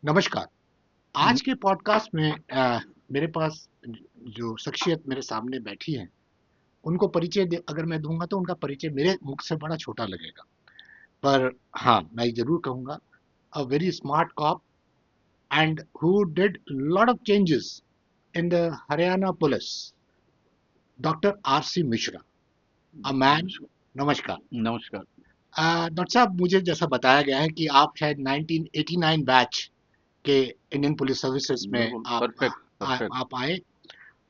नमस्कार। न- आज के पॉडकास्ट में मेरे पास जो शख्सियत मेरे सामने बैठी है, उनको अगर मैं दूंगा तो उनका परिचय मेरे मुख से बड़ा छोटा लगेगा। पर हाँ, मैं जरूर कहूंगा, a very smart cop and who did lot of changes in the Haryana police, doctor R C Mishra, a man. नमस्कार। नमस्कार। नमस्कार। डॉक्टर साहब, मुझे जैसा बताया गया है कि आप शायद 1989 बैच के इंडियन पुलिस सर्विसेज में बिल्कुल परफेक्ट परफेक्ट। आप आए।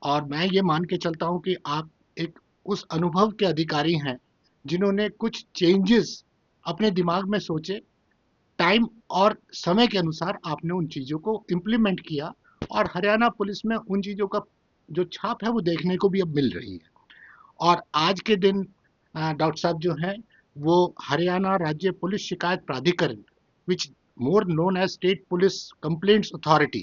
और मैं ये मान के चलता हूँ कि आप एक उस अनुभव के अधिकारी हैं जिन्होंने कुछ चेंजेस अपने दिमाग में सोचे, टाइम और समय के अनुसार आपने उन चीज़ों को इम्प्लीमेंट किया, और हरियाणा पुलिस में उन चीज़ों का जो छाप है वो देखने को भी अब मिल रही है। और आज के दिन डॉक्टर साहब जो हैं, वो हरियाणा राज्य पुलिस शिकायत प्राधिकरण, which more known as state police complaints authority,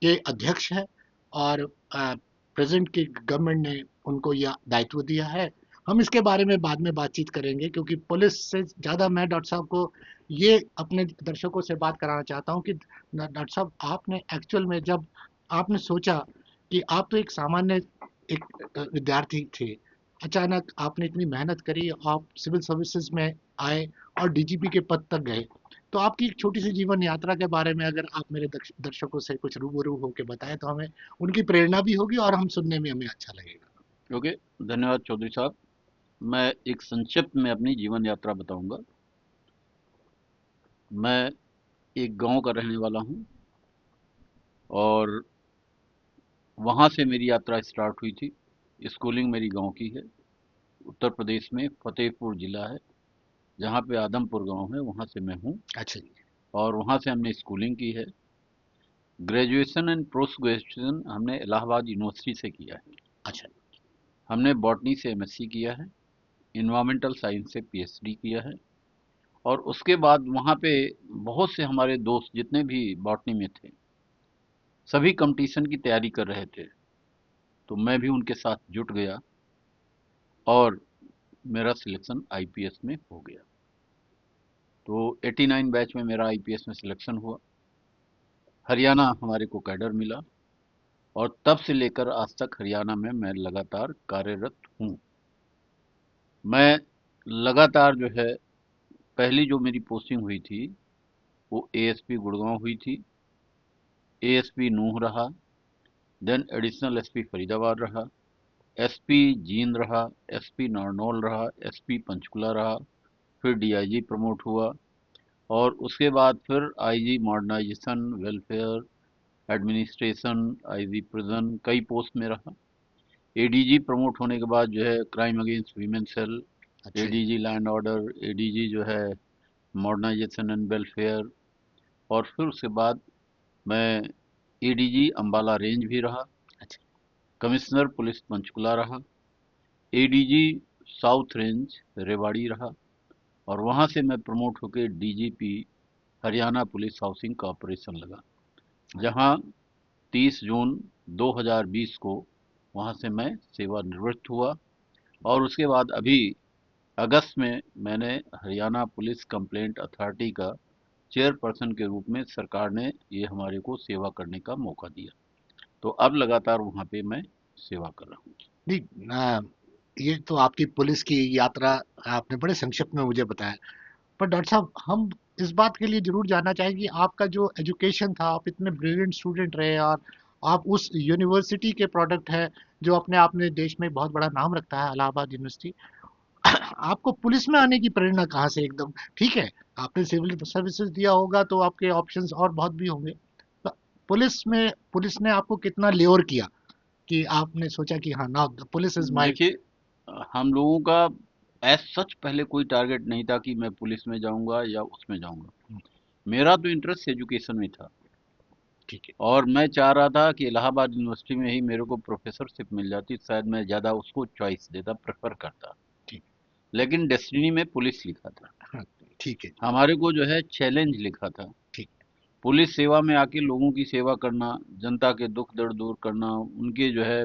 के अध्यक्ष हैं। और प्रेजेंट की गवर्नमेंट ने उनको यह दायित्व दिया है। हम इसके बारे में बाद में बातचीत करेंगे, क्योंकि पुलिस से ज़्यादा मैं डॉक्टर साहब को ये अपने दर्शकों से बात कराना चाहता हूँ कि डॉक्टर साहब, आपने एक्चुअल में जब आपने सोचा कि आप तो एक सामान्य एक विद्यार्थी थे, अचानक आपने इतनी मेहनत करी, आप सिविल सर्विसेज में आए और डीजीपी के पद तक गए। तो आपकी एक छोटी सी जीवन यात्रा के बारे में अगर आप मेरे दर्शकों से कुछ रूबरू होकर बताएं, तो हमें उनकी प्रेरणा भी होगी और हम सुनने में हमें अच्छा लगेगा। ओके, धन्यवाद चौधरी साहब। मैं एक संक्षिप्त में अपनी जीवन यात्रा बताऊंगा। मैं एक गांव का रहने वाला हूं और वहां से मेरी यात्रा स्टार्ट हुई थी। स्कूलिंग मेरी गांव की है। उत्तर प्रदेश में फतेहपुर जिला है, जहां पे आदमपुर गांव है, वहां से मैं हूं। अच्छा जी। और वहां से हमने स्कूलिंग की है। ग्रेजुएशन एंड पोस्ट ग्रेजुएशन हमने इलाहाबाद यूनिवर्सिटी से किया है। अच्छा। हमने बॉटनी से एमएससी किया है। इन्वायरमेंटल साइंस से पीएचडी किया है। और उसके बाद वहाँ पे बहुत से हमारे दोस्त जितने भी बॉटनी में थे, सभी कंपटीशन की तैयारी कर रहे थे। तो मैं भी उनके साथ जुट गया और मेरा सिलेक्शन आईपीएस में हो गया। तो 89 बैच में मेरा आईपीएस में सिलेक्शन हुआ। हरियाणा हमारे को कैडर मिला और तब से लेकर आज तक हरियाणा में मैं लगातार कार्यरत हूँ। मैं लगातार जो है, पहली जो मेरी पोस्टिंग हुई थी वो एएसपी गुड़गांव हुई थी। एएसपी नूह रहा, देन एडिशनल एसपी फरीदाबाद रहा, एसपी जींद रहा, एसपी नारनौल रहा, एसपी पंचकुला रहा, फिर डीआईजी प्रमोट हुआ। और उसके बाद फिर IG modernization, welfare, administration, IG prison, कई पोस्ट में रहा। एडीजी प्रमोट होने के बाद जो है क्राइम अगेंस्ट वीमेन सेल, अच्छा जी। एडीजी लैंड ऑर्डर, एडीजी जो है मॉडर्नाइजेशन एंड वेलफेयर। और फिर उसके बाद मैं एडीजी अंबाला रेंज भी रहा, अच्छा। कमिश्नर पुलिस पंचकुला रहा, एडीजी साउथ रेंज रेवाड़ी रहा। और वहां से मैं प्रमोट होकर DGP Haryana police housing corporation लगा, जहां 30 जून 2020 को वहां से मैं सेवानिवृत्त हुआ। और उसके बाद अभी अगस्त में मैंने हरियाणा पुलिस कंप्लेंट अथॉरिटी का चेयरपर्सन के रूप में सरकार ने ये हमारे को सेवा करने का मौका दिया। तो अब लगातार वहां पे मैं सेवा कर रहा हूँ। नहीं, ये तो आपकी पुलिस की यात्रा आपने बड़े संक्षिप्त में मुझे बताया। पर डॉक्टर साहब, हम इस बात के लिए जरूर जानना चाहेंगे कि आपका जो एजुकेशन था, आप इतने ब्रिलियंट स्टूडेंट रहे और आप उस यूनिवर्सिटी के प्रोडक्ट है जो अपने आप में देश में बहुत बड़ा नाम रखता है, इलाहाबाद यूनिवर्सिटी। आपको पुलिस में आने की प्रेरणा कहाँ से? एकदम ठीक है, आपने सिविल सर्विसेज दिया होगा तो आपके ऑप्शंस और बहुत भी होंगे। तो पुलिस ने आपको कितना ल्योर किया कि आपने सोचा कि हाँ, now the police is my. देखिए, हम लोगों का एज सच पहले कोई टारगेट नहीं था कि मैं पुलिस में जाऊंगा या उसमें जाऊंगा। मेरा तो इंटरेस्ट एजुकेशन में था। ठीक है। और मैं चाह रहा था कि इलाहाबाद यूनिवर्सिटी में ही मेरे को प्रोफेसरशिप मिल जाती, शायद मैं ज़्यादा उसको चॉइस देता, प्रेफर करता। ठीक। लेकिन डेस्टिनी में पुलिस लिखा था। हाँ। ठीक है। हमारे को जो है चैलेंज लिखा था। ठीक। पुलिस सेवा में आके लोगों की सेवा करना, जनता के दुख दर्द दूर करना, उनके जो है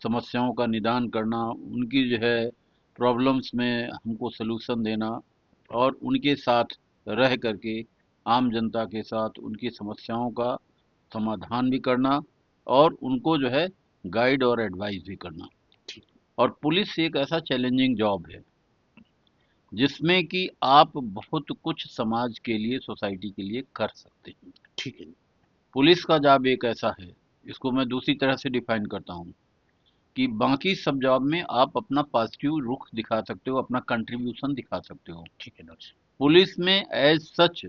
समस्याओं का निदान करना, उनकी जो है प्रॉब्लम्स में हमको सलूशन देना, और उनके साथ रह करके आम जनता के साथ उनकी समस्याओं का समाधान भी करना और उनको जो है गाइड और एडवाइस भी करना। ठीक। और पुलिस एक ऐसा चैलेंजिंग जॉब है जिसमें कि आप बहुत कुछ समाज के लिए, सोसाइटी के लिए कर सकते हैं। ठीक है। पुलिस का जॉब एक ऐसा है, इसको मैं दूसरी तरह से डिफाइन करता हूँ कि बाकी सब जॉब में आप अपना पॉजिटिव रुख दिखा सकते हो, अपना कंट्रीब्यूशन दिखा सकते हो। ठीक है डॉक्टर पुलिस में एज सच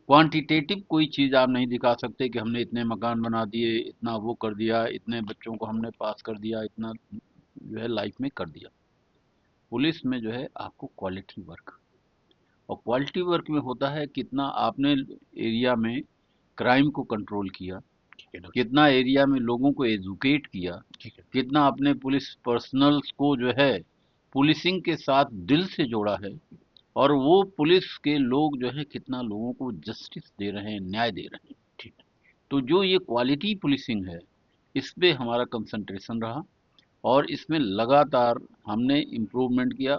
क्वांटिटेटिव कोई चीज आप नहीं दिखा सकते कि हमने इतने मकान बना दिए, इतना वो कर दिया, इतने बच्चों को हमने पास कर दिया, इतना जो है लाइफ में कर दिया। पुलिस में जो है आपको क्वालिटी वर्क, और क्वालिटी वर्क में होता है कितना आपने एरिया में क्राइम को कंट्रोल किया, डॉक्टर। कितना एरिया में लोगों को एजुकेट किया, ठीक है। कितना अपने पुलिस पर्सनल्स को जो है पुलिसिंग के साथ दिल से जोड़ा है, और वो पुलिस के लोग जो है कितना लोगों को जस्टिस दे रहे हैं, न्याय दे रहे हैं। ठीक है। तो जो ये क्वालिटी पुलिसिंग है, इस पे हमारा कंसंट्रेशन रहा और इसमें लगातार हमने इम्प्रूवमेंट किया,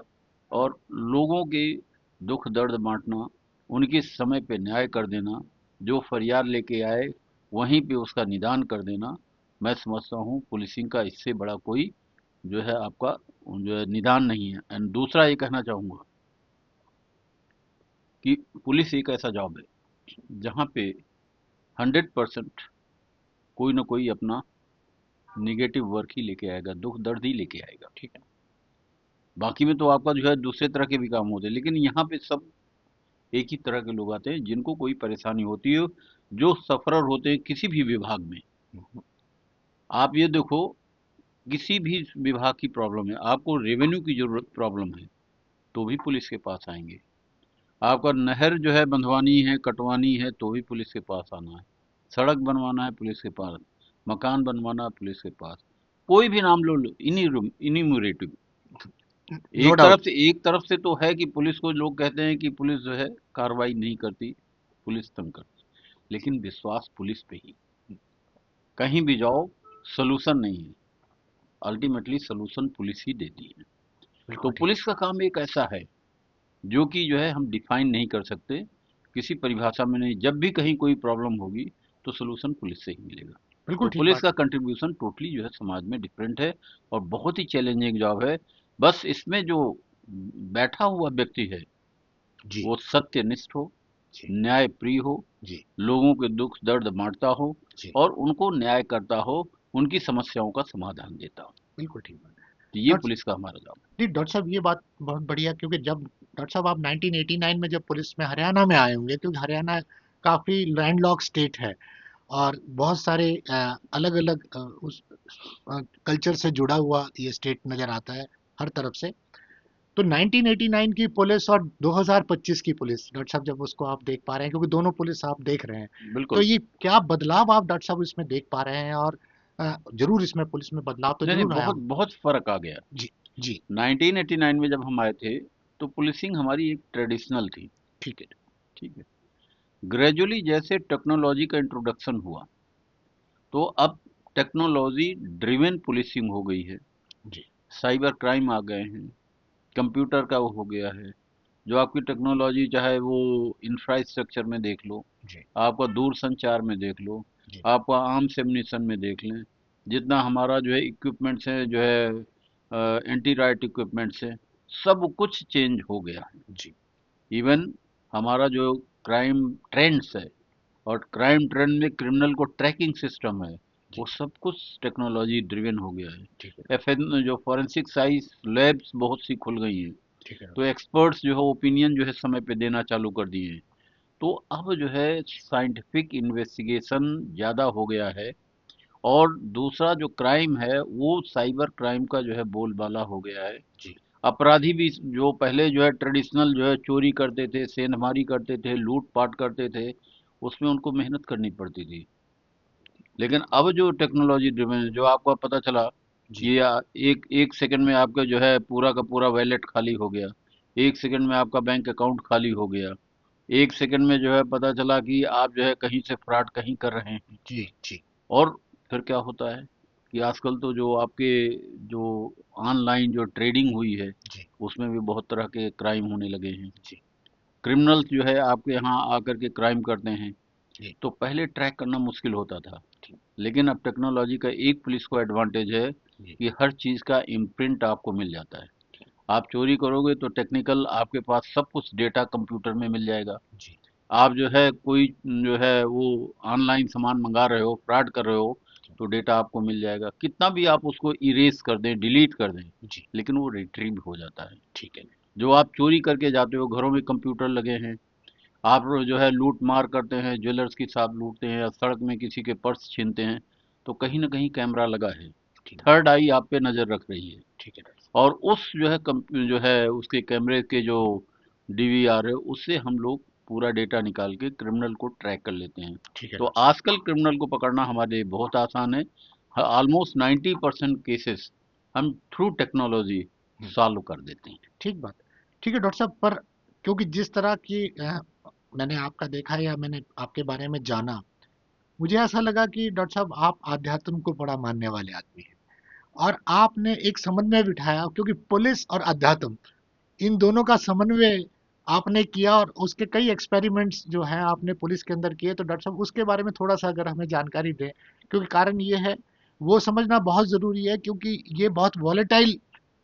और लोगों के दुख दर्द बांटना, उनके समय पे न्याय कर देना, जो फरियाद लेके आए वहीं पे उसका निदान कर देना, मैं समझता हूँ पुलिसिंग का इससे बड़ा कोई जो है आपका जो है निदान नहीं है। एंड दूसरा ये कहना चाहूँगा कि पुलिस एक ऐसा जॉब है जहाँ पे 100% कोई ना कोई अपना निगेटिव वर्क ही लेके आएगा, दुख दर्द ही लेके आएगा। ठीक है। बाकी में तो आपका जो है दूसरे तरह के भी काम होते हैं, लेकिन यहाँ पे सब एक ही तरह के लोग आते हैं जिनको कोई परेशानी होती है, जो सफरर होते हैं किसी भी विभाग में। हम्म। आप ये देखो, किसी भी विभाग की प्रॉब्लम है, आपको रेवेन्यू की जरूरत प्रॉब्लम है तो भी पुलिस के पास आएंगे। आपका नहर जो है बंधवानी है, कटवानी है, तो भी पुलिस के पास आना है। सड़क बनवाना है पुलिस के पास, मकान बनवाना है पुलिस के पास। कोई भी नाम लो, इन्यूमरेटिव। No doubt. एक तरफ से तो है कि पुलिस को लोग कहते हैं कि पुलिस जो है कार्रवाई नहीं करती, पुलिस तंग करती, लेकिन विश्वास पुलिस पे ही। कहीं भी जाओ, सोल्यूशन नहीं है, अल्टीमेटली सोल्यूशन पुलिस ही देती है। तो बिल्कुल ठीक। पुलिस का काम एक ऐसा है जो कि जो है हम डिफाइन नहीं कर सकते, किसी परिभाषा में नहीं। जब भी कहीं कोई प्रॉब्लम होगी तो सोल्यूशन पुलिस से ही मिलेगा। बिल्कुल तो ठीक पुलिस बात। का कंट्रीब्यूशन टोटली जो है समाज में डिफरेंट है और बहुत ही चैलेंजिंग जॉब है। बस इसमें जो बैठा हुआ व्यक्ति है जी। वो सत्यनिष्ठ हो, जी। न्याय प्रिय हो, जी। लोगों के दुख दर्द बांटता हो जी। और उनको न्याय करता हो, उनकी समस्याओं का समाधान देता हो। बिल्कुल ठीक बात। तो ये डॉक्टर पुलिस का हमारा जॉब जी, डॉक्टर साहब ये बात बहुत बढ़िया, क्योंकि जब डॉक्टर साहब आप 1989 में जब पुलिस में हरियाणा में आए होंगे, क्योंकि हरियाणा काफ़ी लैंडलॉक स्टेट है और बहुत सारे अलग अलग उस कल्चर से जुड़ा हुआ ये स्टेट नज़र आता है हर तरफ से। तो 1989 की पुलिस और 2025 की पुलिस, डॉक्टर साहब जब उसको आप देख पा रहे हैं, क्योंकि दोनों पुलिस आप देख रहे हैं, है। तो बिल्कुल। ये क्या बदलाव आप डॉक्टर साहब इसमें देख पा रहे हैं? और जरूर इसमें पुलिस में बदलाव तो नहीं नहीं, जरूर आया बहुत होगा। बहुत फर्क आ गया। जी। जी। 1989 में जब हम आए थे तो पुलिसिंग हमारी एक ट्रेडिशनल थी। ठीक है। ठीक है। ग्रेजुअली जैसे टेक्नोलॉजी का इंट्रोडक्शन हुआ तो अब टेक्नोलॉजी ड्रिवन पुलिसिंग हो गई है। जी। साइबर क्राइम आ गए हैं, कंप्यूटर का वो हो गया है, जो आपकी टेक्नोलॉजी चाहे वो इंफ्रास्ट्रक्चर में देख लो, जी। आपका दूर संचार में देख लो, जी। आपका आर्म्स एम्यूनिशन में देख लें, जितना हमारा जो है इक्विपमेंट्स है, जो है एंटी राइट इक्विपमेंट्स है, सब कुछ चेंज हो गया है। जी। इवन हमारा जो क्राइम ट्रेंड्स है और क्राइम ट्रेंड में क्रिमिनल को ट्रैकिंग सिस्टम है, वो जी। सब कुछ टेक्नोलॉजी ड्रिवन हो गया है। ठीक है। एफएन जो फॉरेंसिक साइंस लैब्स बहुत सी खुल गई हैं, ठीक है। तो एक्सपर्ट्स जो है ओपिनियन जो है समय पे देना चालू कर दिए हैं। तो अब जो है साइंटिफिक इन्वेस्टिगेशन ज़्यादा हो गया है, और दूसरा जो क्राइम है वो साइबर क्राइम का जो है बोलबाला हो गया है। जी। अपराधी भी जो पहले जो है ट्रेडिशनल जो है चोरी करते थे, सेंधमारी करते थे, लूट पाट करते थे, उसमें उनको मेहनत करनी पड़ती थी। लेकिन अब जो टेक्नोलॉजी ड्रिवन है, जो आपको पता चला जी। कि एक एक सेकंड में आपका जो है पूरा का पूरा वैलेट खाली हो गया, एक सेकंड में आपका बैंक अकाउंट खाली हो गया, एक सेकंड में जो है पता चला कि आप जो है कहीं से फ्रॉड कहीं कर रहे हैं। जी। जी। और फिर क्या होता है कि आजकल तो जो आपके जो ऑनलाइन जो ट्रेडिंग हुई है, जी। उसमें भी बहुत तरह के क्राइम होने लगे हैं। जी। क्रिमिनल्स जो है आपके यहाँ आकर के क्राइम करते हैं, जी तो पहले ट्रैक करना मुश्किल होता था। ठीक। लेकिन अब टेक्नोलॉजी का एक पुलिस को एडवांटेज है जी कि हर चीज़ का इम्प्रिंट आपको मिल जाता है। ठीक। आप चोरी करोगे तो टेक्निकल आपके पास सब कुछ डेटा कंप्यूटर में मिल जाएगा। जी आप जो है कोई जो है वो ऑनलाइन सामान मंगा रहे हो, फ्रॉड कर रहे हो, तो डेटा आपको मिल जाएगा। कितना भी आप उसको इरेज कर दें, डिलीट कर दें, जी लेकिन वो रिट्रीव हो जाता है। ठीक है। जो आप चोरी करके जाते हो, घरों में कंप्यूटर लगे हैं। आप जो है लूट मार करते हैं, ज्वेलर्स की शॉप लूटते हैं या सड़क में किसी के पर्स छीनते हैं, तो कहीं ना कहीं कैमरा लगा है। ठीक। थर्ड आई आप पे नजर रख रही है। ठीक है डॉक्टर और उस जो है जो है उसके कैमरे के जो डीवीआर है, उससे हम लोग पूरा डेटा निकाल के क्रिमिनल को ट्रैक कर लेते हैं। ठीक है तो डॉक्टर आजकल क्रिमिनल को पकड़ना हमारे लिए बहुत आसान है। ऑलमोस्ट 90% केसेस हम थ्रू टेक्नोलॉजी साहब। सॉल्व कर देते हैं। ठीक बात। ठीक है डॉक्टर साहब, पर क्योंकि जिस तरह की मैंने आपका देखा या मैंने आपके बारे में जाना, मुझे ऐसा लगा कि डॉक्टर साहब आप आध्यात्म को बड़ा मानने वाले आदमी हैं, और आपने एक समन्वय बिठाया, क्योंकि पुलिस और अध्यात्म इन दोनों का समन्वय आपने किया, और उसके कई एक्सपेरिमेंट्स जो हैं आपने पुलिस के अंदर किए। तो डॉक्टर साहब उसके बारे में थोड़ा सा अगर हमें जानकारी दें, क्योंकि कारण ये है, वो समझना बहुत ज़रूरी है, क्योंकि ये बहुत वॉलेटाइल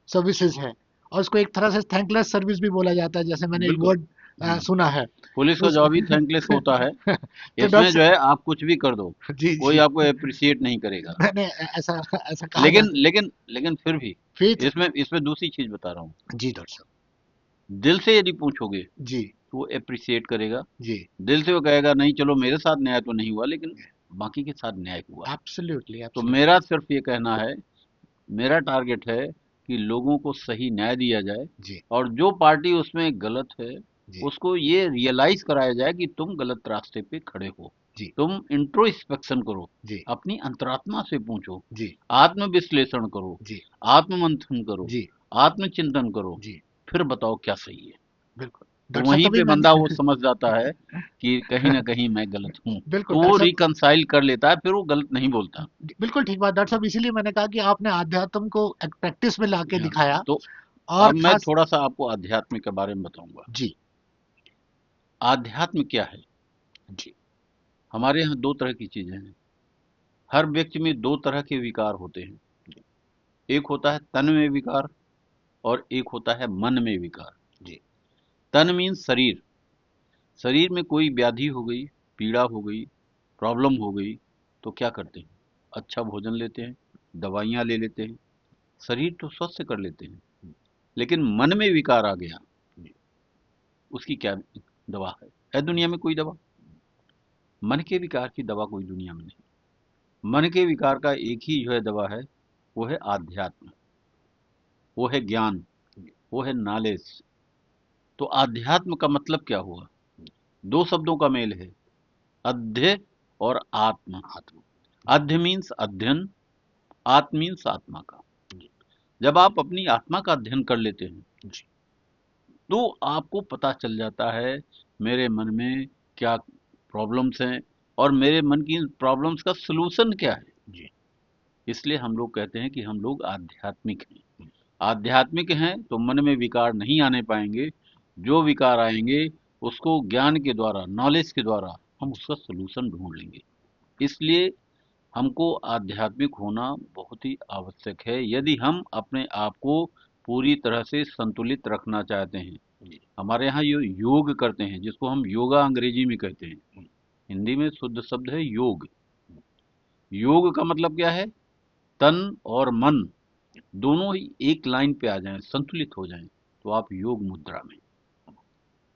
सर्विसेज है, और उसको एक तरह से थैंकलेस सर्विस भी बोला जाता है, जैसे मैंने एक बिल्कुल। वर्ड हम्म, सुना है। पुलिस तो का जॉब ही थैंकलेस होता है। तो इसमें डॉक्टर जो है आप कुछ भी कर दो, जी कोई जी, आपको अप्रिशिएट नहीं करेगा। मैंने ऐसा ऐसा कहा लेकिन जाता है। लेकिन लेकिन फिर भी फेथ। इसमें दूसरी चीज बता रहा हूँ। जी डॉक्टर साहब। दिल से यदि पूछोगे जी तो वो अप्रिशिएट करेगा। जी। दिल से वो कहेगा नहीं चलो मेरे साथ न्याय तो नहीं हुआ, लेकिन बाकी के साथ न्याय हुआ। एब्सोल्युटली तो एब्सोल्युटली। मेरा सिर्फ ये कहना है, मेरा टारगेट है कि लोगों को सही न्याय दिया जाए, जी और जो पार्टी उसमें गलत है जी उसको ये रियलाइज कराया जाए कि तुम गलत रास्ते पे खड़े हो। जी तुम इंट्रोस्पेक्शन करो, जी अपनी अंतरात्मा से पूछो, जी आत्मविश्लेषण करो, जी आत्ममंथन करो, जी आत्मचिंतन करो, जी। फिर बताओ क्या सही है। बिल्कुल तो डॉक्टर साहब, वहीं तभी पे बंदा वो मैंने समझ जाता है कि कहीं ना कहीं मैं गलत हूँ, बिल्कुल तो डॉक्टर वो साहब। रिकंसाइल कर लेता है, फिर वो गलत नहीं बोलता। बिल्कुल ठीक बात डॉक्टर साहब, इसीलिए मैंने कहा कि आपने आध्यात्म को एक प्रैक्टिस में लाके हाँ, दिखाया। तो और अब मैं खास। थोड़ा सा आपको आध्यात्म के बारे में बताऊंगा। जी आध्यात्म क्या है? जी हमारे यहाँ दो तरह की चीजें हैं। हर व्यक्ति में दो तरह के विकार होते हैं। एक होता है तन में विकार, और एक होता है मन में विकार। जी तन मीन्स शरीर। शरीर में कोई व्याधि हो गई, पीड़ा हो गई, प्रॉब्लम हो गई, तो क्या करते हैं? अच्छा भोजन लेते हैं, दवाइयाँ ले लेते हैं, शरीर तो स्वस्थ कर लेते हैं। लेकिन मन में विकार आ गया, जी उसकी क्या दवा है दुनिया में? कोई दवा? मन के विकार की दवा कोई दुनिया में नहीं। मन के विकार का एक ही जो है दवा है, वो है आध्यात्म, वो है ज्ञान, वो है नॉलेज। तो आध्यात्म का मतलब क्या हुआ? दो शब्दों का मेल है, अध्य और आत्म। आत्मा। अध्य मीन्स अध्ययन, आत्म मीन्स आत्मा का। जी जब आप अपनी आत्मा का अध्ययन कर लेते हैं, जी तो आपको पता चल जाता है मेरे मन में क्या प्रॉब्लम्स हैं, और मेरे मन की प्रॉब्लम्स का सलूशन क्या है। जी इसलिए हम लोग कहते हैं कि हम लोग आध्यात्मिक हैं। आध्यात्मिक हैं तो मन में विकार नहीं आने पाएंगे। जो विकार आएंगे उसको ज्ञान के द्वारा, नॉलेज के द्वारा हम उसका सलूशन ढूंढ लेंगे। इसलिए हमको आध्यात्मिक होना बहुत ही आवश्यक है, यदि हम अपने आप को पूरी तरह से संतुलित रखना चाहते हैं। जी हमारे यहाँ यो योग करते हैं, जिसको हम योगा अंग्रेजी में कहते हैं। हिंदी में शुद्ध शब्द है योग। योग का मतलब क्या है? तन और मन दोनों ही एक लाइन पे आ जाएं, संतुलित हो जाएं, तो आप योग मुद्रा में।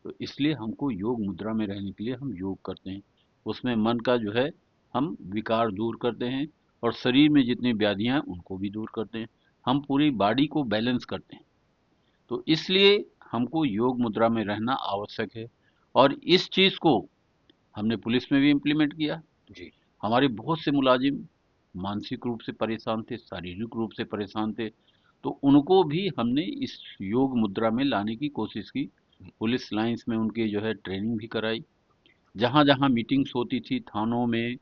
तो इसलिए हमको योग मुद्रा में रहने के लिए हम योग करते हैं। उसमें मन का जो है हम विकार दूर करते हैं, और शरीर में जितनी व्याधियां हैं उनको भी दूर करते हैं। हम पूरी बॉडी को बैलेंस करते हैं। तो इसलिए हमको योग मुद्रा में रहना आवश्यक है। और इस चीज को हमने पुलिस में भी इम्प्लीमेंट किया। जी हमारे बहुत से मुलाजिम मानसिक रूप से परेशान थे, शारीरिक रूप से परेशान थे, तो उनको भी हमने इस योग मुद्रा में लाने की कोशिश की। पुलिस लाइंस में उनके जो है ट्रेनिंग भी कराई। जहाँ जहाँ मीटिंग्स होती थी थानों में,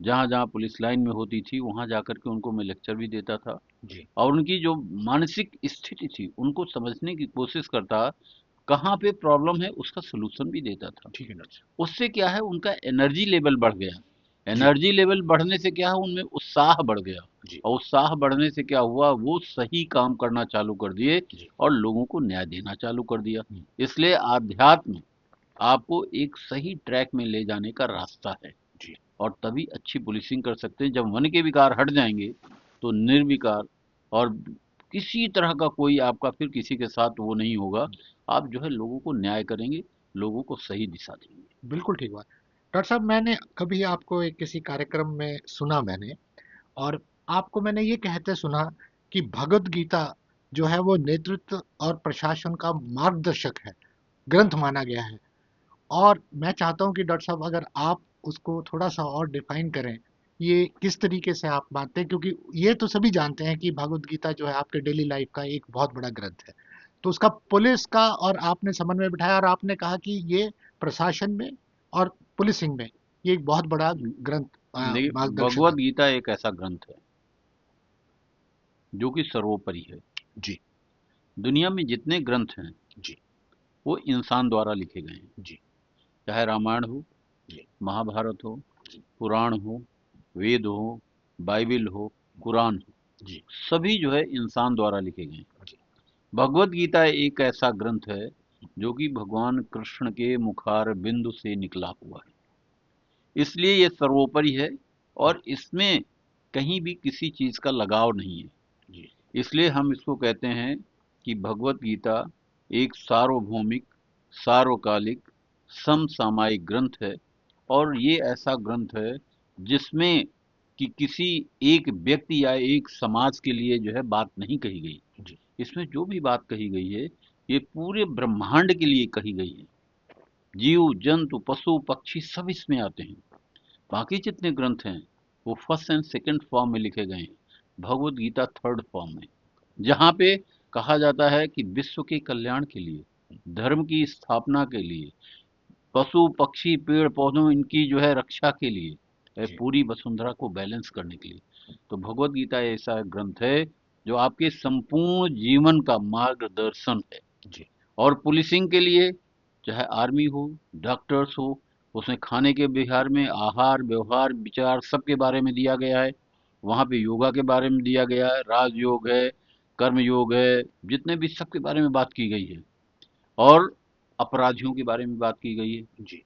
जहाँ जहाँ पुलिस लाइन में होती थी, वहाँ जाकर के उनको मैं लेक्चर भी देता था, जी और उनकी जो मानसिक स्थिति थी उनको समझने की कोशिश करता कहाँ पे प्रॉब्लम है उसका सोल्यूशन भी देता था। ठीक है डॉक्टर साहब। उससे क्या है, उनका एनर्जी लेवल बढ़ गया। जी एनर्जी लेवल बढ़ने से क्या है, उनमें उत्साह बढ़ गया। जी और उत्साह बढ़ने से क्या हुआ, वो सही काम करना चालू कर दिए जी। और लोगों को न्याय देना चालू कर दिया। हम्म, इसलिए आध्यात्म आपको एक सही ट्रैक में ले जाने का रास्ता है। जी और तभी अच्छी पुलिसिंग कर सकते हैं। जब मन के विकार हट जाएंगे तो निर्विकार और किसी तरह का कोई आपका फिर किसी के साथ वो नहीं होगा। आप जो है लोगों को न्याय करेंगे, लोगों को सही दिशा देंगे। बिल्कुल ठीक बात। डॉक्टर साहब, मैंने कभी आपको एक किसी कार्यक्रम में सुना मैंने, और आपको मैंने ये कहते सुना कि भगवत गीता जो है वो नेतृत्व और प्रशासन का मार्गदर्शक है, ग्रंथ माना गया है। और मैं चाहता हूँ कि डॉक्टर साहब अगर आप उसको थोड़ा सा और डिफाइन करें, ये किस तरीके से आप मानते हैं, क्योंकि ये तो सभी जानते हैं कि भगवत गीता जो है आपके डेली लाइफ का एक बहुत बड़ा ग्रंथ है। तो उसका पुलिस का और आपने समन्वय बिठाया, और आपने कहा कि ये प्रशासन में और पुलिसिंग में ये एक बहुत बड़ा ग्रंथ, देखिए, मार्गदर्शक भगवत है। गीता एक ऐसा ग्रंथ है जो कि सर्वोपरि है। जी दुनिया में जितने ग्रंथ हैं जी वो इंसान द्वारा लिखे गए हैं। जी चाहे रामायण हो, जी महाभारत हो, जी पुराण हो, वेद हो, बाइबिल हो, कुरान हो, जी सभी जो है इंसान द्वारा लिखे गए हैं। जी भगवत गीता एक ऐसा ग्रंथ है जो कि भगवान कृष्ण के मुखार बिंदु से निकला हुआ है, इसलिए ये सर्वोपरि है। और इसमें कहीं भी किसी चीज का लगाव नहीं है। जी इसलिए हम इसको कहते हैं कि भगवत गीता एक सार्वभौमिक, सार्वकालिक, समसामयिक ग्रंथ है। और ये ऐसा ग्रंथ है जिसमें कि किसी एक व्यक्ति या एक समाज के लिए जो है बात नहीं कही गई। जी इसमें जो भी बात कही गई है ये पूरे ब्रह्मांड के लिए कही गई है। जीव जंतु पशु पक्षी सब इसमें आते हैं। बाकी जितने ग्रंथ हैं वो फर्स्ट एंड सेकंड फॉर्म में लिखे गए हैं, भगवत गीता थर्ड फॉर्म में, जहाँ पे कहा जाता है कि विश्व के कल्याण के लिए, धर्म की स्थापना के लिए, पशु पक्षी पेड़ पौधों इनकी जो है रक्षा के लिए, जी पूरी वसुंधरा को बैलेंस करने के लिए। तो भगवत गीता ऐसा ग्रंथ है जो आपके संपूर्ण जीवन का मार्गदर्शन है। जी और पुलिसिंग के लिए, चाहे आर्मी हो, डॉक्टर्स हो, उसमें खाने के बिहार में आहार व्यवहार विचार सबके बारे में दिया गया है। वहाँ पे योगा के बारे में दिया गया है, राजयोग है, कर्म योग है, जितने भी सबके बारे में बात की गई है। और अपराधियों के बारे में बात की गई है। जी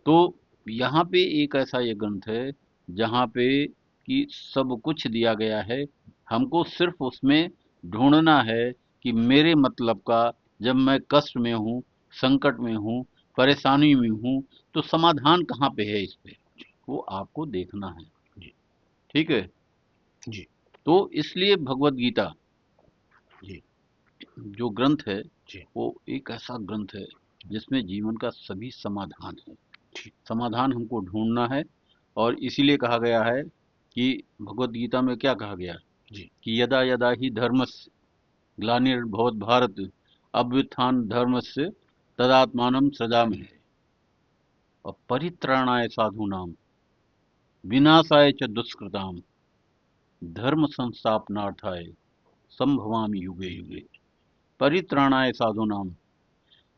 तो यहाँ पे एक ऐसा ये ग्रंथ है जहाँ पे कि सब कुछ दिया गया है। हमको सिर्फ उसमें ढूंढना है कि मेरे मतलब का, जब मैं कष्ट में हूँ, संकट में हूँ, परेशानी में हूँ, तो समाधान कहाँ पे है इस पे, वो आपको देखना है। जी ठीक है। जी तो इसलिए भगवत गीता जी जो ग्रंथ है जी वो एक ऐसा ग्रंथ है जिसमें जीवन का सभी समाधान है। ठीक। समाधान हमको ढूंढना है। और इसीलिए कहा गया है कि भगवत गीता में क्या कहा गया जी कि यदा यदा ही धर्मस्य ग्लानिर्भवत भारत अभ्युत्थान धर्मस्य तदात्मानं सृजामि। और परित्राणाय साधूनां विनाशाय च दुष्कृतां धर्म संस्थापनार्थाय संभवामि युगे युगे। परित्राणाय साधूनां,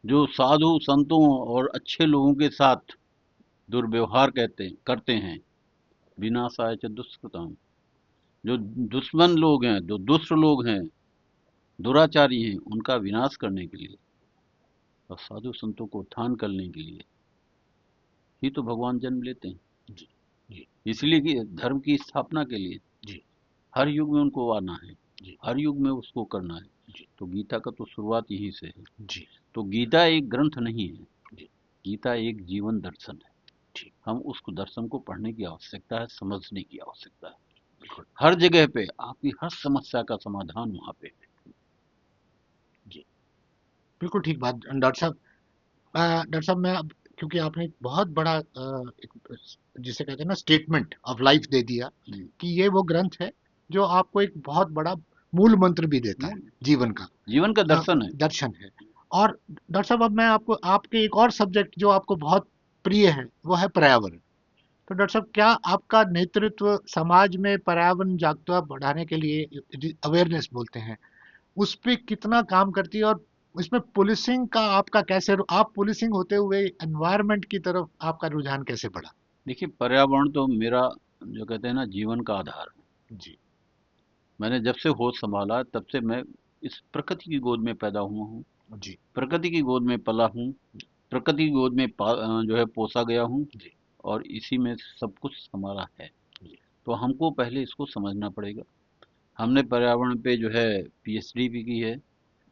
जो साधु संतों और अच्छे लोगों के साथ दुर्व्यवहार करते हैं, विनाशाय च दुष्कृतां, जो दुश्मन लोग हैं, जो दुष्ट लोग हैं, दुराचारी हैं, उनका विनाश करने के लिए और साधु संतों को उत्थान करने के लिए ही तो भगवान जन्म लेते हैं। जी जी इसलिए कि धर्म की स्थापना के लिए जी हर युग में उनको आना है, जी हर युग में उसको करना है। जी तो गीता का तो शुरुआत यहीं से है। जी तो गीता एक ग्रंथ नहीं है, जी गीता एक जीवन दर्शन है। ठीक। हम उस दर्शन को पढ़ने की आवश्यकता है, समझने की आवश्यकता है। बिल्कुल। हर जगह पे आपकी हर समस्या का समाधान वहां पे है। जी बिल्कुल ठीक बात डॉक्टर साहब। डॉक्टर साहब, मैं अब, क्योंकि आपने एक बहुत बड़ा एक, जिसे कहते हैं ना, स्टेटमेंट ऑफ लाइफ दे दिया हम्म, कि ये वो ग्रंथ है जो आपको एक बहुत बड़ा मूल मंत्र भी देता है मूल जीवन का, जीवन का दर्शन है। दर्शन है। और डॉक्टर साहब, अब मैं आपको आपके एक और सब्जेक्ट जो आपको बहुत प्रिय है वो है पर्यावरण। तो डॉक्टर साहब, क्या आपका नेतृत्व समाज में पर्यावरण जागरूकता बढ़ाने के लिए, अवेयरनेस बोलते हैं, उस पे कितना काम करती है? और इसमें पुलिसिंग का आपका कैसे, आप पुलिसिंग होते हुए एनवायरनमेंट की तरफ आपका रुझान कैसे बढ़ा? देखिए, पर्यावरण तो मेरा, जो कहते हैं ना, जीवन का आधार है। जी। मैंने जब से होश संभाला तब से मैं इस प्रकृति की गोद में पैदा हुआ हूँ, जी। प्रकृति की गोद में पला हूँ, प्रकृति की गोद में जो है पोसा गया हूँ, जी। और इसी में सब कुछ हमारा है। जी। तो हमको पहले इसको समझना पड़ेगा। हमने पर्यावरण पे जो है पीएचडी भी की है,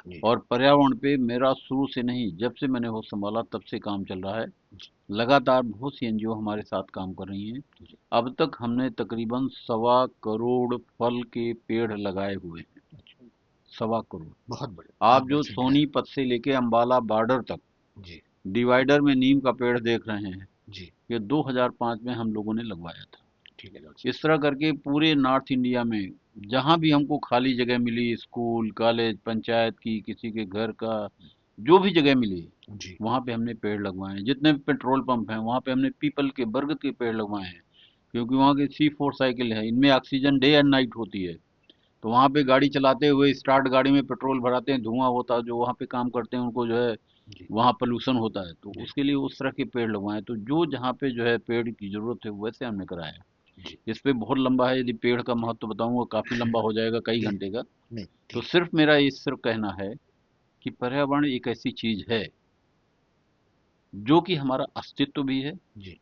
जी। और पर्यावरण पे मेरा शुरू से नहीं, जब से मैंने होश संभाला तब से काम चल रहा है। जी। लगातार बहुत सी एनजीओ हमारे साथ काम कर रही हैं। जी। अब तक हमने तकरीबन 1.25 करोड़ फल के पेड़ लगाए हुए हैं। अच्छा। 1.25 करोड़। बहुत बढ़िया, बहुत आप बड़ी जो संख्या है। सोनीपत से लेके अंबाला बॉर्डर तक जी। डिवाइडर में नीम का पेड़ देख रहे हैं, जी। ये 2005 में हम लोगों ने लगवाया था। ठीक है डॉक्टर इस तरह करके पूरे नॉर्थ इंडिया में जहां भी हमको खाली जगह मिली, स्कूल, कॉलेज, पंचायत की, किसी के घर का, जो भी जगह मिली, साहब। जी। वहां पे हमने पेड़ लगवाए हैं। जितने भी पेट्रोल पंप हैं वहां पे हमने पीपल के, बरगद के पेड़ लगवाए हैं, क्योंकि वहाँ के C4 साइकिल है, इनमें ऑक्सीजन डे एंड नाइट होती है। तो वहाँ पे गाड़ी चलाते हुए स्टार्ट गाड़ी में पेट्रोल भराते हैं, धुआं होता है, जो वहाँ पे काम करते हैं उनको जो है जी। वहाँ पोल्यूशन होता है, तो जी। उसके लिए उस तरह के पेड़ लगवाए। तो जो जहाँ पे जो है पेड़ की जरूरत है वैसे हमने कराया। जी। इस पे बहुत लंबा है, यदि पेड़ का महत्व बताऊंगा काफी लंबा हो जाएगा, कई ठीक। घंटे का। नहीं, तो ठीक। सिर्फ मेरा ये सिर्फ कहना है कि पर्यावरण एक ऐसी चीज है जो कि हमारा अस्तित्व भी है, जी।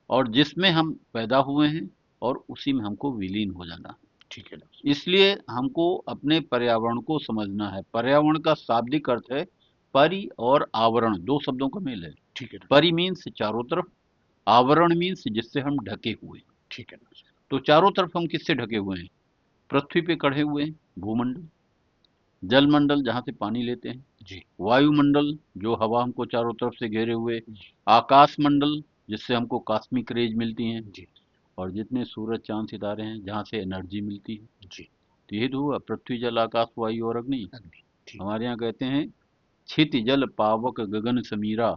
और जिसमें हम पैदा हुए हैं, और उसी में हमको विलीन हो जाना है। ठीक है डॉक्टर इसलिए हमको अपने पर्यावरण को समझना है। पर्यावरण का शाब्दिक अर्थ है परि और आवरण, दो शब्दों का मेल है। ठीक है डॉक्टर परि मीन्स चारों तरफ, आवरण मीन्स जिससे हम ढके हुए। ठीक है डॉक्टर तो चारों तरफ हम किससे ढके हुए हैं? पृथ्वी पे खड़े हुए हैं, भूमंडल, जलमंडल जहाँ से पानी लेते हैं, जी। वायुमंडल जो हवा हमको चारों तरफ से घेरे हुए, जी। आकाश मंडल जिससे हमको कॉस्मिक रेज मिलती हैं, जी। और जितने सूरज चांद सितारे हैं जहाँ से एनर्जी मिलती है। जी। तो ये तो हुआ पृथ्वी, जल, आकाश, वायु और अग्नि। अग्नि। ठीक। हमारे यहाँ कहते हैं छित जल पावक गगन समीरा,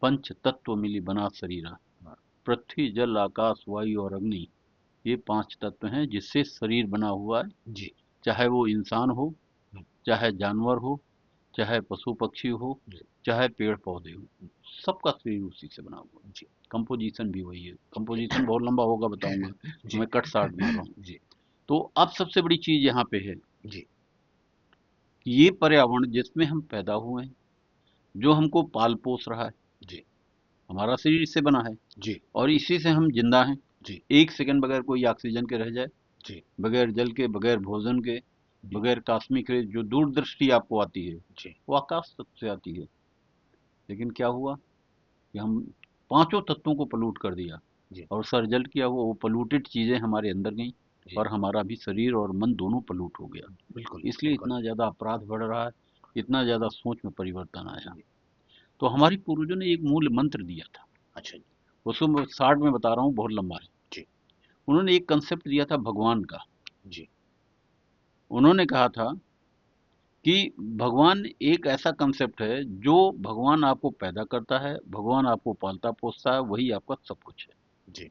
पंच तत्व मिली बना शरीरा। हाँ। पृथ्वी, जल, आकाश, वायु और अग्नि, ये 5 तत्व हैं जिससे शरीर बना हुआ है। जी। चाहे वो इंसान हो, हम्म। चाहे जानवर हो, चाहे पशु पक्षी हो, जी। चाहे पेड़ पौधे हो, सबका शरीर उसी से बना हुआ है। जी। कंपोजिशन भी वही है। कंपोजिशन बहुत लंबा होगा, बताऊंगा, जी। मैं कट शार्ट मार रहा हूँ। जी। तो अब सबसे बड़ी चीज यहाँ पे है जी। कि ये पर्यावरण जिसमें हम पैदा हुए हैं, जो हमको पाल पोस रहा है, जी। हमारा शरीर इससे बना है, जी। और इसी से हम जिंदा हैं। जी। एक सेकंड बगैर कोई ऑक्सीजन के रह जाए, जी। बगैर जल के, बगैर भोजन के, जी। बगैर कॉस्मिक रे जो दूरदृष्टि आपको आती है, जी। वो आकाश तत्व से आती है। लेकिन क्या हुआ कि हम पांचों तत्वों को पलूट कर दिया, जी। और उसका रिजल्ट क्या हुआ? वो पलूटेड चीजें हमारे अंदर गई, जी। और हमारा भी शरीर और मन दोनों पलूट हो गया। बिल्कुल, इसलिए बिल्कुल। इतना ज्यादा अपराध बढ़ रहा है, इतना ज्यादा सोच में परिवर्तन आया। जी। तो हमारी पूर्वजों ने एक मूल मंत्र दिया था, अच्छा जी। उसको मैं शार्ट में बता रहा हूँ, बहुत लंबा है। जी। उन्होंने एक कंसेप्ट दिया था भगवान का। जी। उन्होंने कहा था कि भगवान एक ऐसा कंसेप्ट है, जो भगवान आपको पैदा करता है, भगवान आपको पालता पोसता है, वही आपका सब कुछ है। जी।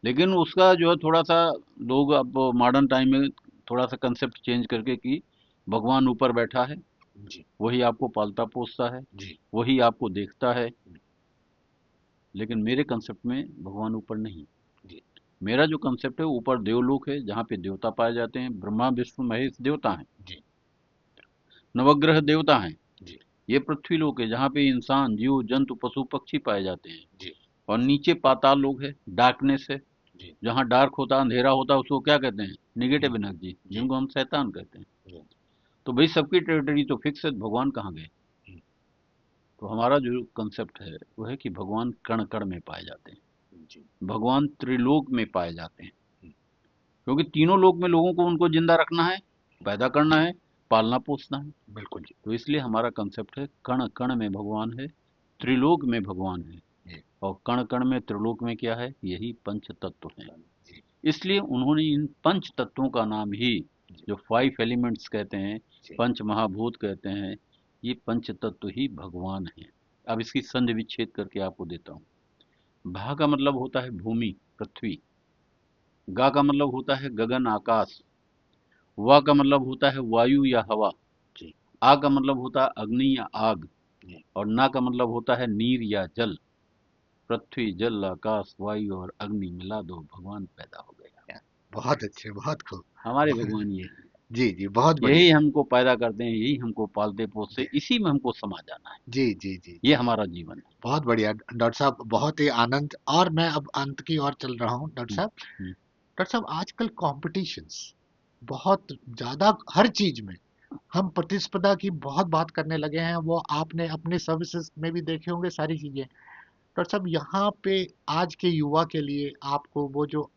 लेकिन उसका जो है थोड़ा सा, लोग अब मॉडर्न टाइम में थोड़ा सा कंसेप्ट चेंज करके कि भगवान ऊपर बैठा है, जी। वही आपको पालता पोसता है, जी। वही आपको देखता है। लेकिन मेरे कंसेप्ट में भगवान ऊपर नहीं। जी। मेरा जो कंसेप्ट है, ऊपर देवलोक है जहाँ पे देवता पाए जाते हैं, ब्रह्मा विष्णु महेश देवता हैं, जी। नवग्रह देवता हैं। जी। ये पृथ्वी लोक है जहाँ पे इंसान, जीव जंतु, पशु पक्षी पाए जाते हैं। जी। और नीचे पाताल लोक है, डार्कनेस है, जी। जहाँ डार्क होता है, अंधेरा होता है, उसको क्या कहते हैं? जी। निगेटिव एनर्जी, जी। जिनको हम शैतान कहते हैं। जी। तो भाई सबकी टेरिटरी तो फिक्स है, भगवान कहाँ गए? हम्म। तो हमारा जो कंसेप्ट है वो है कि भगवान कण कण में पाए जाते हैं, जी। भगवान त्रिलोक में पाए जाते हैं। हम्म। क्योंकि तीनों लोक में लोगों को उनको जिंदा रखना है, पैदा करना है, पालना पोसना है। बिल्कुल जी। तो इसलिए हमारा कंसेप्ट है कण कण में भगवान है, त्रिलोक में भगवान है। जी। और कण कण में, त्रिलोक में क्या है? यही पंच तत्व हैं। जी। इसलिए उन्होंने इन पंच तत्वों का नाम ही, जी। जो 5 एलिमेंट्स कहते हैं, जी। पंच महाभूत कहते हैं, ये पंच तत्व ही भगवान है। अब इसकी संधि विच्छेद करके आपको देता हूँ। भा का मतलब होता है भूमि, पृथ्वी। गा का मतलब होता है गगन, आकाश। वा का मतलब होता है वायु या हवा। जी। आ का मतलब होता है अग्नि या आग, जी और ना का मतलब होता है नीर या जल। पृथ्वी जल आकाश वायु और अग्नि मिला दो, भगवान पैदा हो गया। बहुत अच्छे, बहुत खूब। हमारे भगवान ये हैं। जी जी, बहुत बढ़िया। यही हमको पैदा करते हैं, यही हमको पालते जी पोसते, इसी में हमको समा जाना है। जी जी जी ये जी। हमारा जीवन है। बहुत बढ़िया डॉक्टर साहब, बहुत ही आनंद। और मैं अब अंत की ओर चल रहा हूँ डॉक्टर हम्म, साहब। हम्म। डॉक्टर साहब, आजकल कॉम्पिटिशन्स बहुत ज्यादा हर चीज में, हम प्रतिस्पर्धा की बहुत बात करने लगे हैं। वो आपने अपने सर्विसेज में भी देखे होंगे सारी चीजें। डॉक्टर साहब, यहाँ पे आज के युवा के लिए आपको वो जो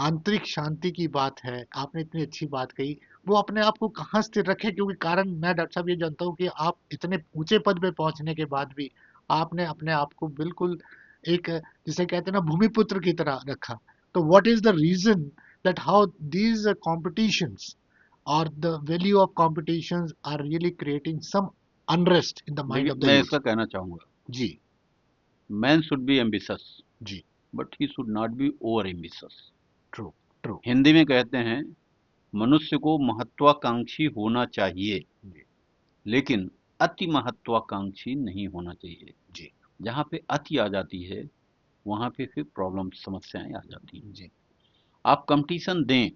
आंतरिक शांति की बात है, आपने इतनी अच्छी बात कही, वो अपने आप को कहाँ स्थिर रखे? क्योंकि कारण मैं डॉक्टर साहब ये जानता हूँ कि आप इतने ऊंचे पद पे पहुंचने के बाद भी आपने अपने आप को बिल्कुल एक, जिसे कहते हैं ना, भूमिपुत्र की तरह रखा। तो what is the reason that how these competitions or the value of competitions are really creating some unrest in the mind देखिए, of the मैं youth? इसका कहना चाहूंगा, जी मैन शुड बी एम्बिशस, जी। But he should not be over ambitious. True true. Hindi में कहते हैं, मनुष्य को महत्वाकांक्षी होना चाहिए, जी लेकिन अति महत्वाकांक्षी नहीं होना चाहिए। जी जहाँ पे अति आ जाती है, वहाँ पे फिर प्रॉब्लम, समस्याएं आ जाती हैं। जी आप कंपटीशन दें,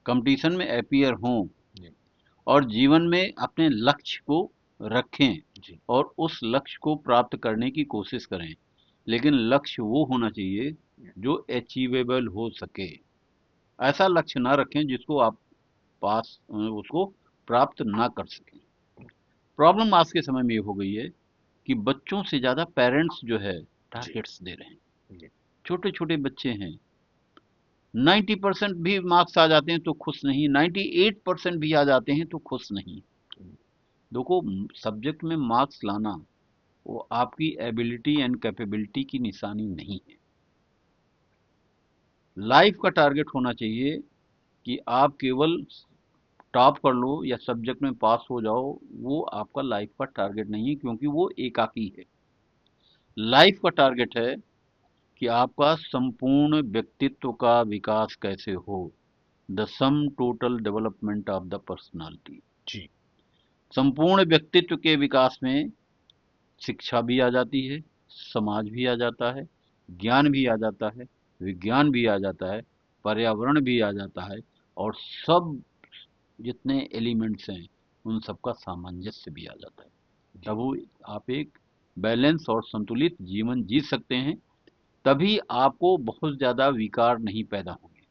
कंपटीशन में अपीयर हों, जी और जीवन में अपने लक्ष्य को रखें, जी और उस लक्ष्य को प्राप्त करने की कोशिश करें। लेकिन लक्ष्य वो होना चाहिए जो अचीवेबल हो सके। ऐसा लक्ष्य ना रखें जिसको आप उसको प्राप्त ना कर सकें। प्रॉब्लम आज के समय में ये हो गई है कि बच्चों से ज्यादा पेरेंट्स जो है जी टारगेट्स दे रहे हैं। जी छोटे छोटे बच्चे हैं, 90% भी मार्क्स आ जाते हैं तो खुश नहीं, 98% भी आ जाते हैं तो खुश नहीं। देखो, सब्जेक्ट में मार्क्स लाना वो आपकी एबिलिटी एंड कैपेबिलिटी की निशानी नहीं है। लाइफ का टारगेट होना चाहिए कि आप केवल टॉप कर लो या सब्जेक्ट में पास हो जाओ, वो आपका लाइफ का टारगेट नहीं है, क्योंकि वो एकाकी है। लाइफ का टारगेट है कि आपका संपूर्ण व्यक्तित्व का विकास कैसे हो, the sum total development of the personality. जी संपूर्ण व्यक्तित्व के विकास में शिक्षा भी आ जाती है, समाज भी आ जाता है, ज्ञान भी आ जाता है, विज्ञान भी आ जाता है, पर्यावरण भी आ जाता है, और सब जितने एलिमेंट्स हैं उन सबका सामंजस्य भी आ जाता है। जी तब वो आप एक बैलेंस और संतुलित जीवन जी सकते हैं। तभी आपको बहुत ज़्यादा विकार नहीं पैदा होंगे।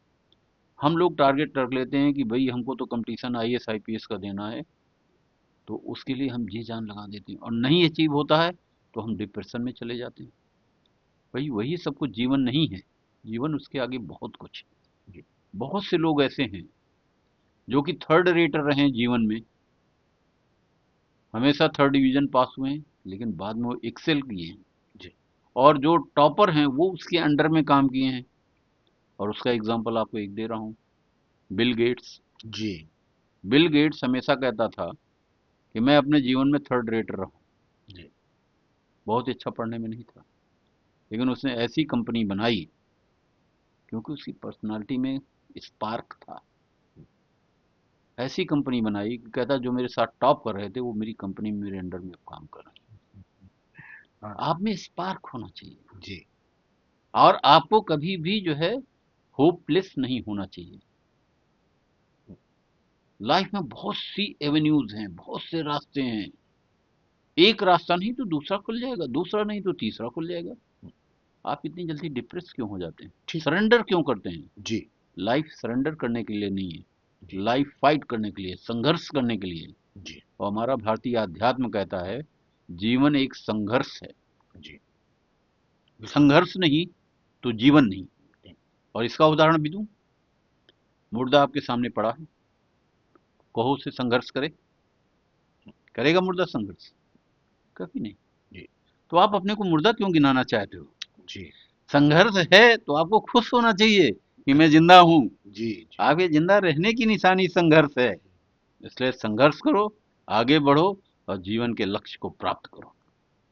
हम लोग टारगेट रख लेते हैं कि भाई हमको तो कंपटीशन आईएएस आईपीएस का देना है, तो उसके लिए हम जी जान लगा देते हैं, और नहीं अचीव होता है तो हम डिप्रेशन में चले जाते हैं। भाई वही सब कुछ जीवन नहीं है, जीवन उसके आगे बहुत कुछ है। जी बहुत से लोग ऐसे हैं जो कि थर्ड रेटर रहे हैं जीवन में, हमेशा थर्ड डिवीजन पास हुए हैं, लेकिन बाद में वो एक्सेल किए हैं। जी और जो टॉपर हैं वो उसके अंडर में काम किए हैं। और उसका एग्जांपल आपको एक दे रहा हूँ, बिल गेट्स। जी बिल गेट्स हमेशा कहता था कि मैं अपने जीवन में थर्ड रेटर रहा, जी बहुत अच्छा पढ़ने में नहीं था, लेकिन उसने ऐसी कंपनी बनाई क्योंकि उसकी पर्सनालिटी में स्पार्क था। ऐसी कंपनी बनाई कि कहता जो मेरे साथ टॉप कर रहे थे वो मेरी कंपनी में मेरे अंडर में अब काम कर रहे हाँ। हैं। आप में स्पार्क होना चाहिए, जी और आपको कभी भी जो है होपलेस नहीं होना चाहिए। लाइफ में बहुत सी एवेन्यूज हैं, बहुत से रास्ते हैं। एक रास्ता नहीं तो दूसरा खुल जाएगा, दूसरा नहीं तो तीसरा खुल जाएगा। आप इतनी जल्दी डिप्रेस क्यों हो जाते हैं, ठीक। सरेंडर क्यों करते हैं? जी लाइफ सरेंडर करने के लिए नहीं है, जी लाइफ फाइट करने के लिए, संघर्ष करने के लिए। जी और हमारा भारतीय अध्यात्म कहता है जीवन एक संघर्ष है। जी बिल्कुल। संघर्ष नहीं तो जीवन नहीं। और इसका उदाहरण भी दूं, मुर्दा आपके सामने पड़ा है, कहो उसे संघर्ष करे, करेगा मुर्दा संघर्ष? कभी नहीं। जी तो आप अपने को मुर्दा क्यों गिनाना चाहते हो? जी संघर्ष है तो आपको खुश होना चाहिए कि मैं करेक्ट। जिंदा हूं। जी जी आपके जिंदा रहने की निशानी संघर्ष है। इसलिए संघर्ष करो, आगे बढ़ो, और जीवन के लक्ष्य को प्राप्त करो।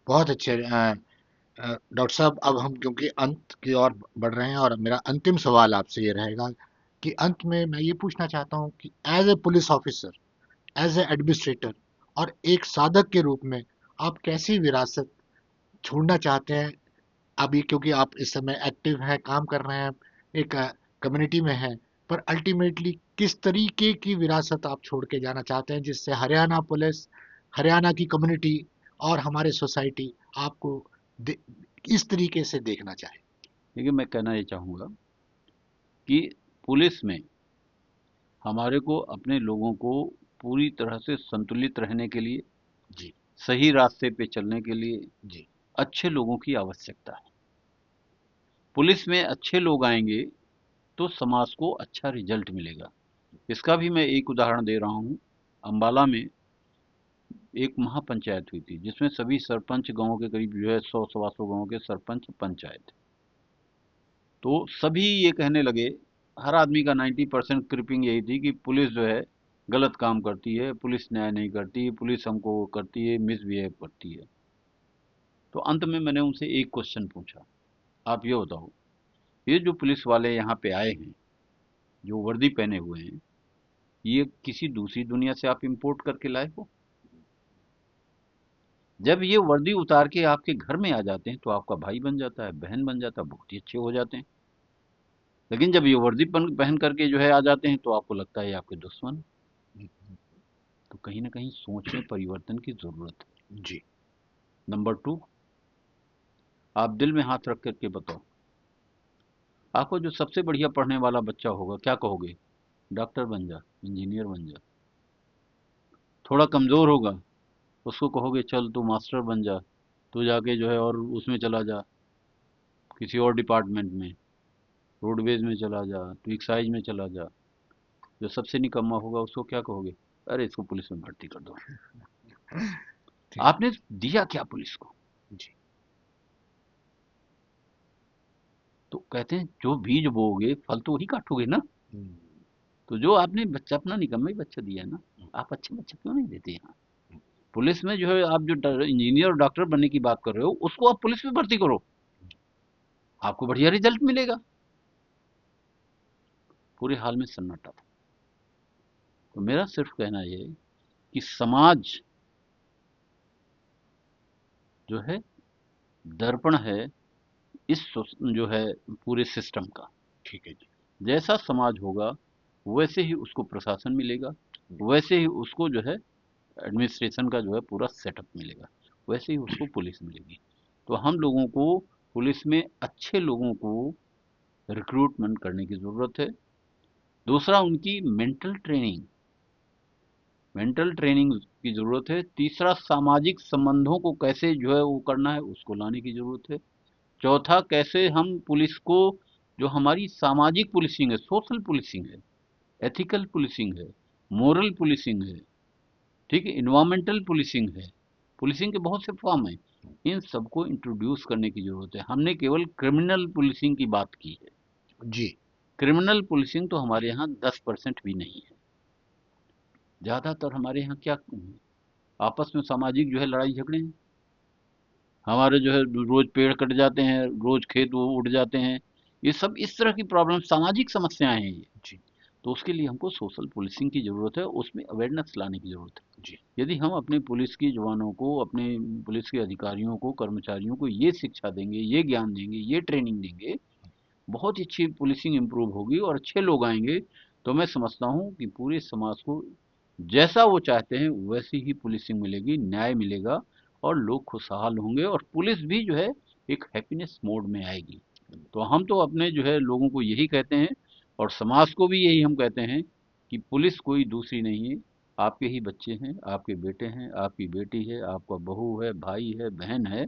बहुत अच्छे। डॉक्टर साहब, अब हम क्योंकि अंत की ओर बढ़ रहे हैं, और मेरा अंतिम सवाल आपसे ये रहेगा कि अंत में मैं ये पूछना चाहता हूँ कि as a police officer, as a administrator और एक साधक के रूप में आप कैसी विरासत छोड़ना चाहते हैं अभी, क्योंकि आप इस समय एक्टिव हैं, काम कर रहे हैं, एक कम्युनिटी में हैं, पर अल्टीमेटली किस तरीके की विरासत आप छोड़ के जाना चाहते हैं जिससे हरियाणा पुलिस, हरियाणा की कम्युनिटी और हमारे सोसाइटी आपको इस तरीके से देखना चाहे? देखिए, मैं कहना ये चाहूँगा कि पुलिस में हमारे को अपने लोगों को पूरी तरह से संतुलित रहने के लिए, जी। सही रास्ते पे चलने के लिए जी। अच्छे लोगों की आवश्यकता है। पुलिस में अच्छे लोग आएंगे तो समाज को अच्छा रिजल्ट मिलेगा। इसका भी मैं एक उदाहरण दे रहा हूँ। अंबाला में एक महापंचायत हुई थी जिसमें सभी सरपंच, गांव के करीब जो है 100 सवा 100 गांव के सरपंच पंचायत। तो सभी ये कहने लगे, हर आदमी का 90% क्रिपिंग यही थी कि पुलिस जो है गलत काम करती है, पुलिस न्याय नहीं करती, पुलिस हमको करती है, मिसबिहेव करती है। तो अंत में मैंने उनसे एक क्वेश्चन पूछा, आप ये बताओ, ये जो पुलिस वाले यहाँ पे आए हैं, जो वर्दी पहने हुए हैं, ये किसी दूसरी दुनिया से आप इंपोर्ट करके लाए हो? जब ये वर्दी उतार के आपके घर में आ जाते हैं तो आपका भाई बन जाता है, बहन बन जाता है, बहुत ही अच्छे हो जाते हैं। लेकिन जब ये वर्दी पहन करके जो है आ जाते हैं तो आपको लगता है ये आपके दुश्मन हैं। तो कहीं ना कहीं सोच में परिवर्तन की जरूरत है। जी। नंबर 2, आप दिल में हाथ रख करके बताओ, आपको जो सबसे बढ़िया पढ़ने वाला बच्चा होगा, क्या कहोगे? डॉक्टर बन जा, इंजीनियर बन जा। थोड़ा कमजोर होगा, उसको कहोगे चल तू मास्टर बन जा, तू जाके जो है और उसमें चला जा, किसी और डिपार्टमेंट में, रोडवेज में चला जा, तू एक्साइज में चला जा। जो सबसे निकम्मा होगा उसको क्या कहोगे? अरे इसको पुलिस में भर्ती कर दो। ठीक। आपने दिया क्या पुलिस को? जी। तो कहते हैं जो बीज बोओगे फल तो वही काटोगे ना। हम्म। तो जो आपने बच्चा अपना निकम्मा ही बच्चा दिया है ना, आप अच्छे बच्चे क्यों नहीं देते यहाँ? पुलिस में जो है आप जो इंजीनियर और डॉक्टर बनने की बात कर रहे हो उसको आप पुलिस में भर्ती करो, आपको बढ़िया रिजल्ट मिलेगा। पूरे हाल में सन्नाटा था। तो मेरा सिर्फ कहना यह है कि समाज जो है दर्पण है इस जो है पूरे सिस्टम का। ठीक है जी। जैसा समाज होगा वैसे ही उसको प्रशासन मिलेगा, वैसे ही उसको जो है एडमिनिस्ट्रेशन का जो है पूरा सेटअप मिलेगा, वैसे ही उसको पुलिस मिलेगी। तो हम लोगों को पुलिस में अच्छे लोगों को रिक्रूटमेंट करने की ज़रूरत है। दूसरा, उनकी मेंटल ट्रेनिंग की ज़रूरत है। तीसरा, सामाजिक संबंधों को कैसे जो है वो करना है उसको लाने की ज़रूरत है। चौथा, कैसे हम पुलिस को, जो हमारी सामाजिक पुलिसिंग है, सोशल पुलिसिंग है, एथिकल पुलिसिंग है, मोरल पुलिसिंग है, ठीक है, इन्वायरमेंटल पुलिसिंग है, पुलिसिंग के बहुत से फॉर्म हैं, इन सबको इंट्रोड्यूस करने की जरूरत है। हमने केवल क्रिमिनल पुलिसिंग की बात की है। जी। क्रिमिनल पुलिसिंग तो हमारे यहाँ 10% भी नहीं है। ज्यादातर हमारे यहाँ क्या आपस में सामाजिक जो है लड़ाई झगड़े हैं। हमारे जो है रोज पेड़ कट जाते हैं, रोज खेत वो उड़ जाते हैं, ये सब इस तरह की प्रॉब्लम, सामाजिक समस्याएं हैं ये। जी। तो उसके लिए हमको सोशल पुलिसिंग की ज़रूरत है, उसमें अवेयरनेस लाने की ज़रूरत है। जी। यदि हम अपने पुलिस की जवानों को, अपने पुलिस के अधिकारियों को, कर्मचारियों को ये शिक्षा देंगे, ये ज्ञान देंगे, ये ट्रेनिंग देंगे, बहुत ही अच्छी पुलिसिंग इम्प्रूव होगी और अच्छे लोग आएंगे। तो मैं समझता हूँ कि पूरे समाज को जैसा वो चाहते हैं वैसी ही पुलिसिंग मिलेगी, न्याय मिलेगा और लोग खुशहाल होंगे और पुलिस भी जो है एक हैप्पीनेस मोड में आएगी। तो हम तो अपने जो है लोगों को यही कहते हैं और समाज को भी यही हम कहते हैं कि पुलिस कोई दूसरी नहीं है, आपके ही बच्चे हैं, आपके बेटे हैं, आपकी बेटी है, आपका बहू है, भाई है, बहन है।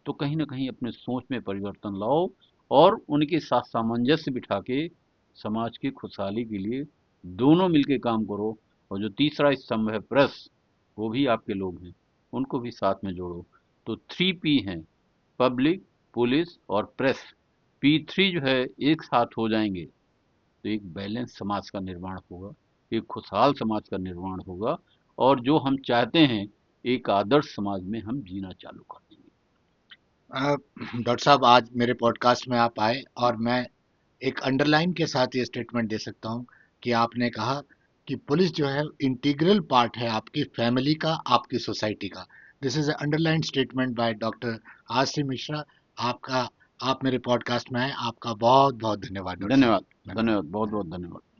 तो कहीं ना कहीं अपने सोच में परिवर्तन लाओ और उनके साथ सामंजस्य बिठा के समाज की खुशहाली के लिए दोनों मिलके काम करो। और जो तीसरा स्तंभ है प्रेस, वो भी आपके लोग हैं, उनको भी साथ में जोड़ो। तो 3P हैं, पब्लिक, पुलिस और प्रेस। P3 जो है एक साथ हो जाएंगे तो एक बैलेंस समाज का निर्माण होगा, एक खुशहाल समाज का निर्माण होगा और जो हम चाहते हैं एक आदर्श समाज में हम जीना चालू कर देंगे। डॉक्टर साहब, आज मेरे पॉडकास्ट में आप आए और मैं एक अंडरलाइन के साथ ये स्टेटमेंट दे सकता हूँ कि आपने कहा कि पुलिस जो है इंटीग्रल पार्ट है आपकी फैमिली का, आपकी सोसाइटी का। This is underline statement by doctor R C Mishra. आपका, आप मेरे पॉडकास्ट में आए, आपका बहुत बहुत धन्यवाद डॉक्टर धन्यवाद। साहब। धन्यवाद, धन्यवाद। बहुत बहुत धन्यवाद।